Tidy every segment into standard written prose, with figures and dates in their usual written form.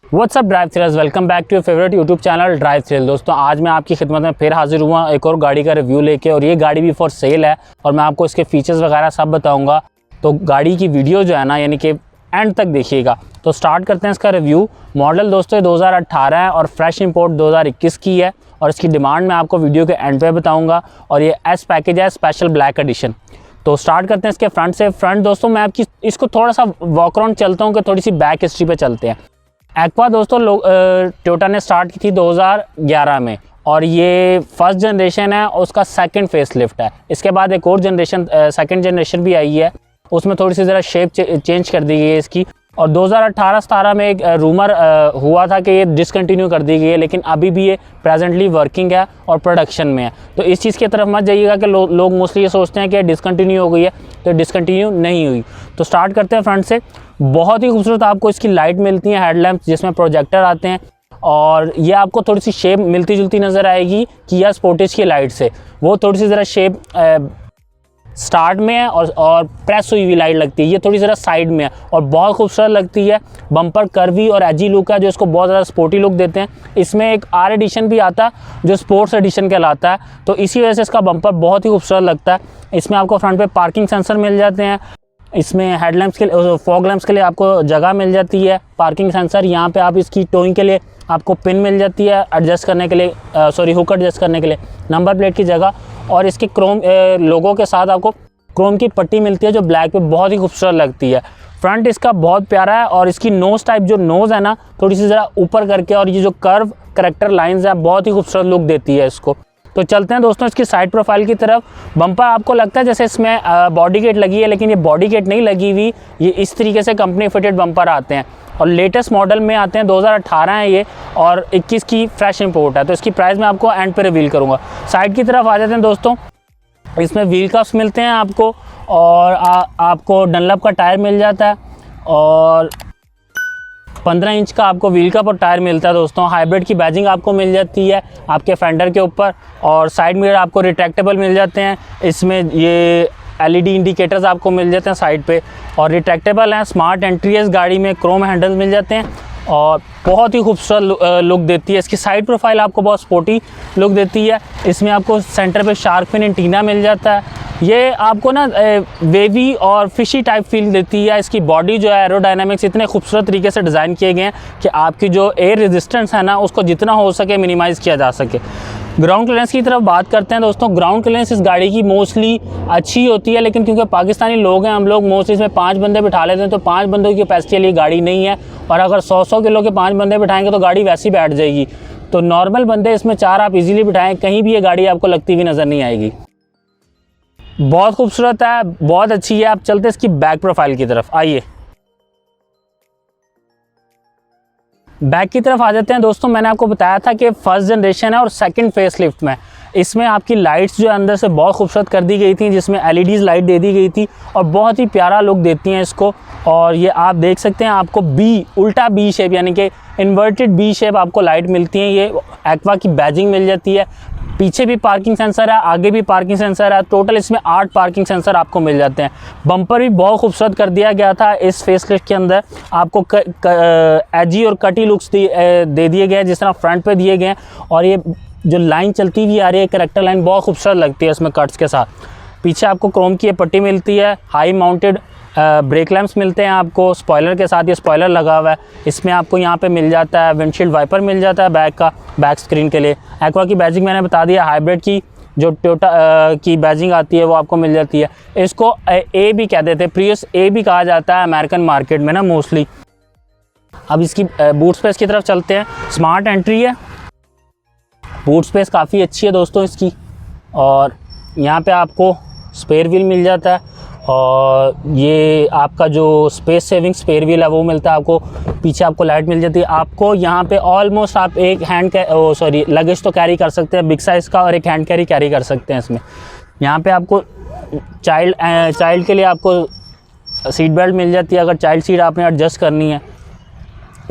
WhatsApp drive thrills, welcome back to your favourite YouTube channel drive thrill. दोस्तों आज मैं आपकी खिदमत में फिर हाजिर हुआ एक और गाड़ी का रिव्यू लेके, और ये गाड़ी भी फॉर सेल है और मैं आपको इसके फीचर्स वगैरह सब बताऊंगा। तो गाड़ी की वीडियो जो है ना, यानी कि एंड तक देखिएगा। तो स्टार्ट करते हैं इसका रिव्यू। मॉडल दोस्तों 2018 है और फ्रेश इंपोर्ट 2021 की है, और इसकी डिमांड मैं आपको वीडियो के एंड पे बताऊंगा। और ये एस पैकेज है, स्पेशल ब्लैक एडिशन। तो स्टार्ट करते हैं इसके फ्रंट से। फ्रंट दोस्तों मैं आपकी इसको थोड़ा सा वॉक अराउंड चलता हूँ कि थोड़ी सी बैक हिस्ट्री पे चलते हैं। एक्वा दोस्तों टोयोटा ने स्टार्ट की थी 2011 में, और ये फर्स्ट जनरेशन है और उसका सेकंड फेसलिफ्ट है। इसके बाद एक और जनरेशन सेकंड जनरेशन भी आई है, उसमें थोड़ी सी ज़रा शेप चेंज कर दी गई है इसकी। और 2018-17 में एक रूमर हुआ था कि ये डिसकंटिन्यू कर दी गई है, लेकिन अभी भी ये प्रेजेंटली वर्किंग है और प्रोडक्शन में है। तो इस चीज़ की तरफ मत जाइएगा कि लोग मोस्टली ये सोचते हैं कि डिसकंटिन्यू हो गई है, तो डिसकंटिन्यू नहीं हुई। तो स्टार्ट करते हैं फ्रंट से। बहुत ही खूबसूरत आपको इसकी लाइट मिलती है, हेडलैम्प जिसमें प्रोजेक्टर आते हैं, और ये आपको थोड़ी सी शेप मिलती जुलती नज़र आएगी किया स्पोर्टेज की लाइट से। वो थोड़ी सी ज़रा शेप स्टार्ट में है और प्रेस हुई हुई लाइट लगती है, ये थोड़ी ज़रा साइड में है और बहुत खूबसूरत लगती है। बम्पर कर्वी और एजी लुक है जो इसको बहुत ज़्यादा स्पोर्टी लुक देते हैं। इसमें एक आर एडिशन भी आता है जो स्पोर्ट्स एडिशन कहलाता है, तो इसी वजह से इसका बम्पर बहुत ही खूबसूरत लगता है। इसमें आपको फ्रंट पे पार्किंग सेंसर मिल जाते हैं, इसमें हेडलैम्प्स के लिए, फॉग लैंप्स के लिए आपको जगह मिल जाती है। पार्किंग सेंसर, यहाँ पे आप इसकी टोइंग के लिए आपको पिन मिल जाती है एडजस्ट करने के लिए, हुक एडजस्ट करने के लिए, नंबर प्लेट की जगह। और इसके क्रोम लोगों के साथ आपको क्रोम की पट्टी मिलती है जो ब्लैक पे बहुत ही खूबसूरत लगती है। फ्रंट इसका बहुत प्यारा है, और इसकी नोज़ टाइप जो नोज़ है ना, थोड़ी सी ज़रा ऊपर करके, और ये जो कर्व करेक्टर लाइंस है बहुत ही खूबसूरत लुक देती है इसको। तो चलते हैं दोस्तों इसकी साइड प्रोफाइल की तरफ। बम्पर आपको लगता है जैसे इसमें बॉडी किट लगी है, लेकिन ये बॉडी किट नहीं लगी हुई, ये इस तरीके से कंपनी फिटेड बम्पर आते हैं और लेटेस्ट मॉडल में आते हैं। 2018 है ये, और 21 की फ्रेश इंपोर्ट है। तो इसकी प्राइस मैं आपको एंड पे रिवील करूँगा। साइड की तरफ आ जाते हैं दोस्तों। इसमें व्हील कप्स मिलते हैं आपको, और आपको डनलप का टायर मिल जाता है, और 15 इंच का आपको व्हील कप और टायर मिलता है दोस्तों। हाइब्रिड की बैजिंग आपको मिल जाती है आपके फेंडर के ऊपर, और साइड मिरर आपको रिट्रैक्टेबल मिल जाते हैं। इसमें ये LED इंडिकेटर्स आपको मिल जाते हैं साइड पे, और रिट्रैक्टेबल हैं। स्मार्ट एंट्री है इस गाड़ी में, क्रोम हैंडल मिल जाते हैं, और बहुत ही खूबसूरत लुक देती है। इसकी साइड प्रोफाइल आपको बहुत स्पोर्टी लुक देती है। इसमें आपको सेंटर पे शार्क फिन एंटीना मिल जाता है। ये आपको ना वेवी और फिशी टाइप फील देती है। इसकी बॉडी जो है एरोडायनामिक्स इतने खूबसूरत तरीके से डिज़ाइन किए गए हैं कि आपकी जो एयर रेजिस्टेंस है ना, उसको जितना हो सके मिनिमाइज़ किया जा सके। ग्राउंड क्लियरेंस की तरफ बात करते हैं दोस्तों। ग्राउंड क्लियरेंस इस गाड़ी की मोस्टली अच्छी होती है, लेकिन क्योंकि पाकिस्तानी लोग हैं, हम लोग मोस्टली इसमें 5 बंदे बिठा लेते हैं, तो 5 बंदों की कैपेसिटी वाली गाड़ी नहीं है। और अगर 100 किलो के 5 बंदे बिठाएंगे तो गाड़ी वैसी बैठ जाएगी। तो नॉर्मल बंदे इसमें 4 आप इजीली बिठाएं, कहीं भी ये गाड़ी आपको लगती हुई नज़र नहीं आएगी। बहुत खूबसूरत है, बहुत अच्छी है। आप चलते इसकी बैक प्रोफाइल की तरफ आइए। बैक की तरफ आ जाते हैं दोस्तों। मैंने आपको बताया था कि फर्स्ट जनरेशन है और सेकंड फेसलिफ्ट में इसमें आपकी लाइट्स जो अंदर से बहुत खूबसूरत कर दी गई थी, जिसमें LEDs लाइट दे दी गई थी, और बहुत ही प्यारा लुक देती हैं इसको। और ये आप देख सकते हैं, आपको उल्टा बी शेप, यानी कि इन्वर्टेड बी शेप आपको लाइट मिलती हैं। ये एक्वा की बैजिंग मिल जाती है। पीछे भी पार्किंग सेंसर है, आगे भी पार्किंग सेंसर है। टोटल इसमें 8 पार्किंग सेंसर आपको मिल जाते हैं। बम्पर भी बहुत खूबसूरत कर दिया गया था इस फेसलिफ्ट के अंदर। आपको एजी और कटी लुक्स दे दिए गए जिस तरह फ्रंट पे दिए गए हैं, और ये जो लाइन चलती हुई आ रही है करेक्टर लाइन बहुत खूबसूरत लगती है इसमें कट्स के साथ। पीछे आपको क्रोम की पट्टी मिलती है। हाई माउंटेड ब्रेक लैंप्स मिलते हैं आपको स्पॉइलर के साथ। ये स्पॉइलर लगा हुआ है। इसमें आपको यहाँ पे मिल जाता है विंडशील्ड वाइपर मिल जाता है बैक स्क्रीन के लिए। एक्वा की बैजिंग मैंने बता दिया। हाइब्रिड की जो टोयोटा की बैजिंग आती है वो आपको मिल जाती है। इसको ए भी कह देते हैं, प्रियस ए भी कहा जाता है अमेरिकन मार्केट में ना मोस्टली। अब इसकी बूट स्पेस की तरफ चलते हैं। स्मार्ट एंट्री है, बूट स्पेस काफ़ी अच्छी है दोस्तों इसकी, और यहाँ पे आपको स्पेयर व्हील मिल जाता है, और ये आपका जो स्पेस सेविंग स्पेयर व्हील है वो मिलता है आपको। पीछे आपको लाइट मिल जाती है। आपको यहाँ पे ऑलमोस्ट आप एक लगेज तो कैरी कर सकते हैं बिग साइज़ का, और एक हैंड कैरी कर सकते हैं इसमें। यहाँ पे आपको चाइल्ड के लिए आपको सीट बेल्ट मिल जाती है। अगर चाइल्ड सीट आपने एडजस्ट करनी है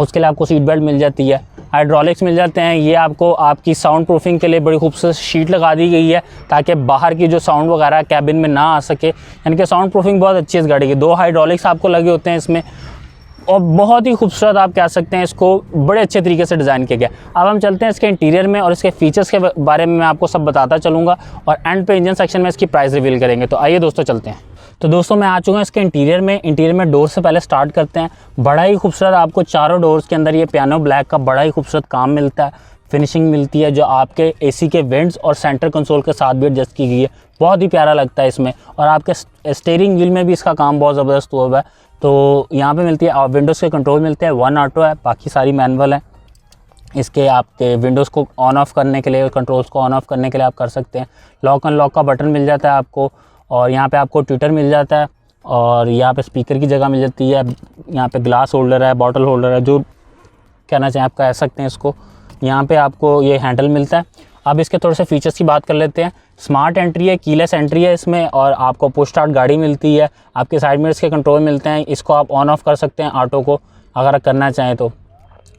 उसके लिए आपको सीट बेल्ट मिल जाती है। हाइड्रोलिक्स मिल जाते हैं। ये आपको आपकी साउंड प्रूफिंग के लिए बड़ी खूबसूरत शीट लगा दी गई है, ताकि बाहर की जो साउंड वगैरह कैबिन में ना आ सके। यानी कि साउंड प्रूफिंग बहुत अच्छी है इस गाड़ी की। 2 हाइड्रोलिक्स आपको लगे होते हैं इसमें। और बहुत ही खूबसूरत आप कह सकते हैं, इसको बड़े अच्छे तरीके से डिज़ाइन किया गया। अब हम चलते हैं इसके इंटीरियर में और इसके फीचर्स के बारे में मैं आपको सब बताता चलूँगा और एंड पे इंजन सेक्शन में इसकी प्राइस रिवील करेंगे। तो आइए दोस्तों चलते हैं। तो दोस्तों मैं आ चुका हूँ इसके इंटीरियर में। इंटीरियर में डोर से पहले स्टार्ट करते हैं। बड़ा ही खूबसूरत आपको चारों डोर्स के अंदर ये पियानो ब्लैक का बड़ा ही खूबसूरत काम मिलता है, फिनिशिंग मिलती है जो आपके एसी के वेंट्स और सेंटर कंसोल के साथ भी एडजस्ट की गई है। बहुत ही प्यारा लगता है इसमें। और आपके स्टीयरिंग व्हील में भी इसका काम बहुत ज़बरदस्त हुआ हुआ है। तो यहाँ पे मिलती है विंडोज़ के कंट्रोल मिलते हैं, 1 ऑटो है, बाकी सारी मैनुअल है। इसके आपके विंडोज़ को ऑन ऑफ़ करने के लिए, कंट्रोल्स को ऑन ऑफ़ करने के लिए आप कर सकते हैं। लॉक अनलॉक का बटन मिल जाता है आपको और यहाँ पे आपको ट्विटर मिल जाता है और यहाँ पे स्पीकर की जगह मिल जाती है। यहाँ पे ग्लास होल्डर है, बॉटल होल्डर है, जो कहना चाहें आप कह सकते हैं इसको। यहाँ पे आपको ये हैंडल मिलता है। अब इसके थोड़े से फीचर्स की बात कर लेते हैं। स्मार्ट एंट्री है, कीलेस एंट्री है इसमें और आपको पुश स्टार्ट गाड़ी मिलती है। आपके साइड मिरर्स के कंट्रोल मिलते हैं, इसको आप ऑन ऑफ़ कर सकते हैं ऑटो को अगर आप करना चाहें तो।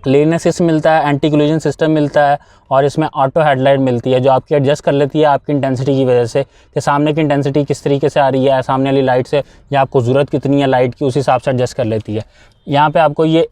लेन असिस्ट मिलता है, एंटी कोलिजन सिस्टम मिलता है और इसमें ऑटो हेडलाइट मिलती है जो आपकी एडजस्ट कर लेती है आपकी इंटेंसिटी की वजह से कि सामने की इंटेंसिटी किस तरीके से आ रही है, सामने वाली लाइट से, या आपको ज़रूरत कितनी है लाइट की, उस हिसाब से एडजस्ट कर लेती है। यहाँ पे आपको ये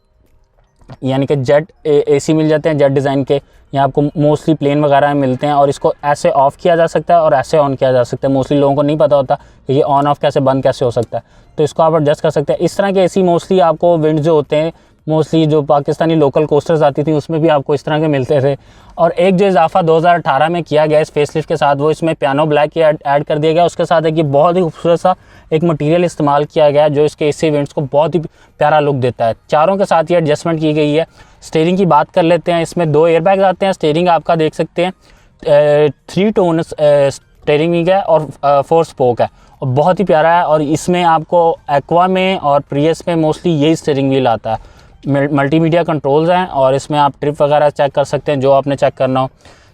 यानी कि जेट एसी मिल जाते हैं, जेट डिज़ाइन के। यहाँ आपको मोस्टली प्लेन वगैरह मिलते हैं और इसको ऐसे ऑफ़ किया जा सकता है और ऐसे ऑन किया जा सकता है। मोस्टली लोगों को नहीं पता होता कि ये ऑन ऑफ़ कैसे बंद कैसे हो सकता है, तो इसको आप एडजस्ट कर सकते हैं। इस तरह के एसी मोस्टली आपको विंड जो होते हैं, मोस्टली जो पाकिस्तानी लोकल कोस्टर्स आती थी उसमें भी आपको इस तरह के मिलते थे। और एक जो इजाफा 2018 में किया गया इस फेसलिफ्ट के साथ, वो इसमें पियानो ब्लैक ऐड कर दिया गया। उसके साथ एक ये बहुत ही खूबसूरत सा एक मटेरियल इस्तेमाल किया गया जो इसके एसी वेंट्स को बहुत ही प्यारा लुक देता है। चारों के साथ ये एडजस्टमेंट की गई है। स्टीयरिंग की बात कर लेते हैं। इसमें 2 एयरबैग्स आते हैं। स्टीयरिंग आपका देख सकते हैं 3 टोन स्टीयरिंग व्हील है और 4 स्पोक है और बहुत ही प्यारा है। और इसमें आपको एक्वा में और प्रियस में मोस्टली यही स्टीयरिंग व्हील आता है। मल्टीमीडिया कंट्रोल्स हैं और इसमें आप ट्रिप वगैरह चेक कर सकते हैं जो आपने चेक करना हो।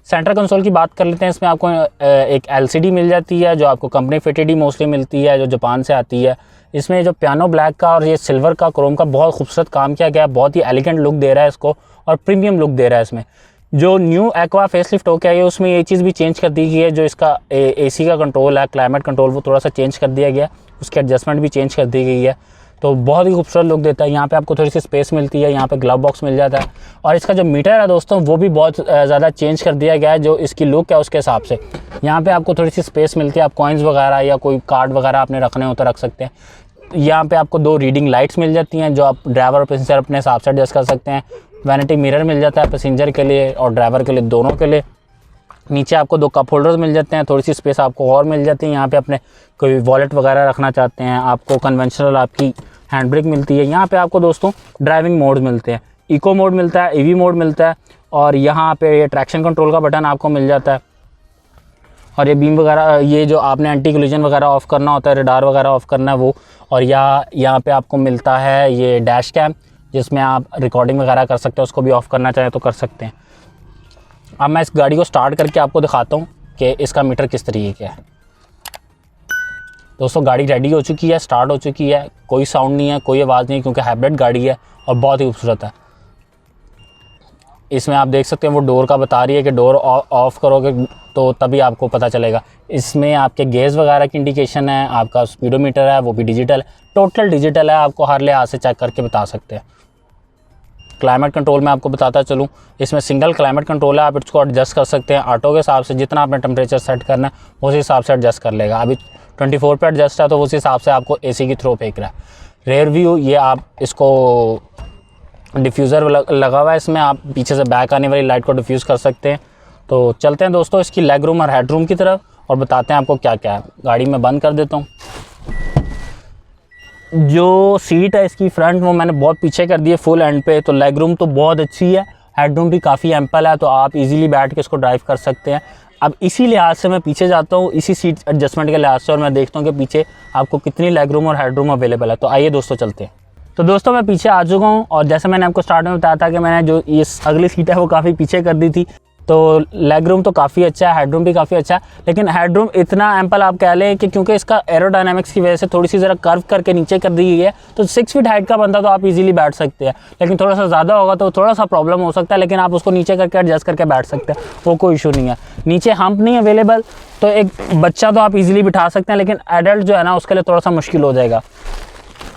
सेंटर कंसोल की बात कर लेते हैं। इसमें आपको एक एलसीडी मिल जाती है जो आपको कंपनी फिटेड ही मोस्टली मिलती है, जो जापान से आती है। इसमें जो पियानो ब्लैक का और ये सिल्वर का क्रोम का बहुत खूबसूरत काम किया गया है, बहुत ही एलिगेंट लुक दे रहा है इसको और प्रीमियम लुक दे रहा है इसमें। जो न्यू एक्वा फेसलिफ्ट हो गया है उसमें ये चीज़ भी चेंज कर दी गई है, जो इसका एसी का कंट्रोल है, क्लाइमेट कंट्रोल, वो थोड़ा सा चेंज कर दिया गया है, उसकी एडजस्टमेंट भी चेंज कर दी गई है। तो बहुत ही खूबसूरत लुक देता है। यहाँ पे आपको थोड़ी सी स्पेस मिलती है, यहाँ पे ग्लव बॉक्स मिल जाता है और इसका जो मीटर है दोस्तों वो भी बहुत ज़्यादा चेंज कर दिया गया है जो इसकी लुक है उसके हिसाब से। यहाँ पे आपको थोड़ी सी स्पेस मिलती है, आप कॉइन्स वगैरह या कोई कार्ड वगैरह आपने रखने हो तो रख सकते हैं। यहाँ पे आपको 2 रीडिंग लाइट्स मिल जाती हैं जो आप ड्राइवर और पैसेंजर अपने हिसाब से एडजस्ट कर सकते हैं। वैनिटी मिरर मिल जाता है पैसेंजर के लिए और ड्राइवर के लिए, दोनों के लिए। नीचे आपको 2 कप होल्डर्स मिल जाते हैं, थोड़ी सी स्पेस आपको और मिल जाती है। यहाँ पे अपने कोई वॉलेट वगैरह रखना चाहते हैं, आपको कन्वेंशनल आपकी हैंड ब्रेक मिलती है। यहाँ पे आपको दोस्तों ड्राइविंग मोड मिलते हैं, इको मोड मिलता है, ईवी मोड मिलता है और यहाँ पे ये ट्रैक्शन कंट्रोल का बटन आपको मिल जाता है। और ये बीम वगैरह, ये जो आपने एंटी कोलिजन वगैरह ऑफ़ करना होता है, रडार वगैरह ऑफ़ करना है वो। और यहाँ पे आपको मिलता है ये डैश कैम जिसमें आप रिकॉर्डिंग वगैरह कर सकते हैं, उसको भी ऑफ़ करना चाहें तो कर सकते हैं। अब मैं इस गाड़ी को स्टार्ट करके आपको दिखाता हूँ कि इसका मीटर किस तरीके का है। दोस्तों गाड़ी रेडी हो चुकी है, स्टार्ट हो चुकी है, कोई साउंड नहीं है, कोई आवाज़ नहीं, क्योंकि हाइब्रिड गाड़ी है और बहुत ही खूबसूरत है। इसमें आप देख सकते हैं वो डोर का बता रही है कि डोर ऑफ़ करोगे तो तभी आपको पता चलेगा। इसमें आपके गेज वगैरह की इंडिकेशन है, आपका स्पीडोमीटर है वो भी डिजिटल, टोटल डिजिटल है, आपको हर लिहाज से चेक करके बता सकते हैं। क्लाइमेट कंट्रोल में आपको बताता चलूँ, इसमें सिंगल क्लाइमेट कंट्रोल है, आप इसको एडजस्ट कर सकते हैं ऑटो के हिसाब से। जितना आपने टेम्परेचर सेट करना है उस हिसाब से एडजस्ट कर लेगा। अभी 24 पे एडजस्ट है तो उस हिसाब से आपको एसी की थ्रो फेंक रहा है। रेयर व्यू, ये आप इसको डिफ्यूज़र लगा हुआ है इसमें, आप पीछे से बैक आने वाली लाइट को डिफ्यूज़ कर सकते हैं। तो चलते हैं दोस्तों इसकी लेग रूम और हेड रूम की तरफ और बताते हैं आपको क्या क्या है। गाड़ी में बंद कर देता हूँ। जो सीट है इसकी फ्रंट वो मैंने बहुत पीछे कर दी है फुल एंड पे, तो लेग रूम तो बहुत अच्छी है, हेड रूम भी काफ़ी एम्पल है, तो आप इजीली बैठ के इसको ड्राइव कर सकते हैं। अब इसी लिहाज से मैं पीछे जाता हूँ, इसी सीट एडजस्टमेंट के लिहाज से, और मैं देखता हूँ कि पीछे आपको कितनी लेग रूम और हेड रूम अवेलेबल है। तो आइए दोस्तों चलते हैं। तो दोस्तों मैं पीछे आ चुका हूँ और जैसे मैंने आपको स्टार्ट में बताया था कि मैंने जो ये अगली सीट है वो काफ़ी पीछे कर दी थी। तो लेग रूम तो काफ़ी अच्छा है, हेड रूम भी काफ़ी अच्छा है, लेकिन हेड रूम इतना एम्पल आप कह लें कि क्योंकि इसका एरोडायनामिक्स की वजह से थोड़ी सी ज़रा कर्व करके नीचे कर दी गई है, तो 6 फीट हाइट का बंदा तो आप इजीली बैठ सकते हैं, लेकिन थोड़ा सा ज़्यादा होगा तो थोड़ा सा प्रॉब्लम हो सकता है, लेकिन आप उसको नीचे करके एडजस्ट करके बैठ सकते हैं, वो कोई इशू नहीं है। नीचे हम्प नहीं अवेलेबल, तो एक बच्चा तो आप इजीली बिठा सकते हैं, लेकिन एडल्ट जो है ना उसके लिए थोड़ा सा मुश्किल हो जाएगा।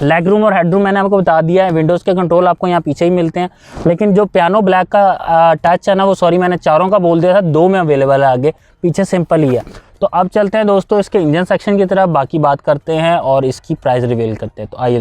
लेग रूम और हेड रूम मैंने आपको बता दिया है। विंडोज़ के कंट्रोल आपको यहाँ पीछे ही मिलते हैं, लेकिन जो पियानो ब्लैक का टच है ना, वो सॉरी मैंने चारों का बोल दिया था, 2 में अवेलेबल है, आगे पीछे सिंपल ही है। तो अब चलते हैं दोस्तों इसके इंजन सेक्शन की तरफ, बाकी बात करते हैं और इसकी प्राइस रिवील करते हैं। तो आइए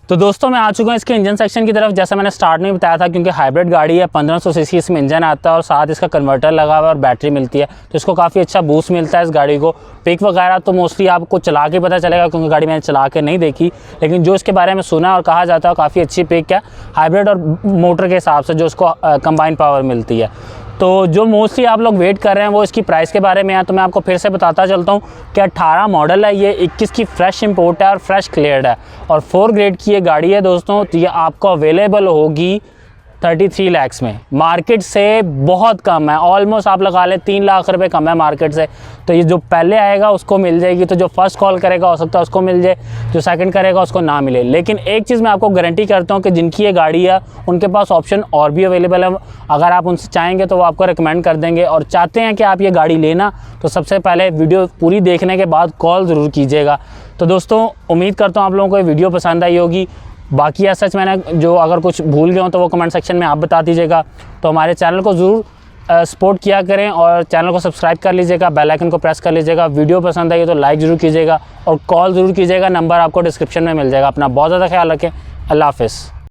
दोस्तों मैं आ चुका हूँ इसके इंजन सेक्शन की तरफ। जैसा मैंने स्टार्ट में बताया था, क्योंकि हाइब्रिड गाड़ी है, 1500 सीसी इसमें इंजन आता है और साथ इसका कन्वर्टर लगा हुआ है और बैटरी मिलती है, तो इसको काफ़ी अच्छा बूस्ट मिलता है इस गाड़ी को। पिक वगैरह तो मोस्टली आपको चला के पता चलेगा, क्योंकि गाड़ी मैंने चला के नहीं देखी, लेकिन जो इसके बारे में सुना और कहा जाता है काफ़ी अच्छी पिक है हाइब्रिड और मोटर के हिसाब से जो उसको कंबाइन पावर मिलती है। तो जो मोस्टली आप लोग वेट कर रहे हैं वो इसकी प्राइस के बारे में है, तो मैं आपको फिर से बताता चलता हूँ कि 18 मॉडल है, ये 21 की फ्रेश इंपोर्ट है और फ्रेश क्लियर्ड है और 4 ग्रेड की ये गाड़ी है दोस्तों। तो ये आपको अवेलेबल होगी 33 लाख में, मार्केट से बहुत कम है, ऑलमोस्ट आप लगा लें 3 लाख रुपए कम है मार्केट से। तो ये जो पहले आएगा उसको मिल जाएगी, तो जो फर्स्ट कॉल करेगा हो सकता है उसको मिल जाए, जो सेकंड करेगा उसको ना मिले। लेकिन एक चीज़ मैं आपको गारंटी करता हूँ कि जिनकी ये गाड़ी है उनके पास ऑप्शन और भी अवेलेबल है, अगर आप उनसे चाहेंगे तो वो आपको रिकमेंड कर देंगे। और चाहते हैं कि आप ये गाड़ी लेना, तो सबसे पहले वीडियो पूरी देखने के बाद कॉल ज़रूर कीजिएगा। तो दोस्तों उम्मीद करता हूँ आप लोगों को ये वीडियो पसंद आई होगी। बाकी ऐसा सच मैंने जो अगर कुछ भूल गया हूँ तो वो कमेंट सेक्शन में आप बता दीजिएगा। तो हमारे चैनल को ज़रूर सपोर्ट किया करें और चैनल को सब्सक्राइब कर लीजिएगा, बेल आइकन को प्रेस कर लीजिएगा। वीडियो पसंद आई तो लाइक ज़रूर कीजिएगा और कॉल ज़रूर कीजिएगा, नंबर आपको डिस्क्रिप्शन में मिल जाएगा। अपना बहुत ज़्यादा ख्याल रखें, अल्लाह हाफ़िज़।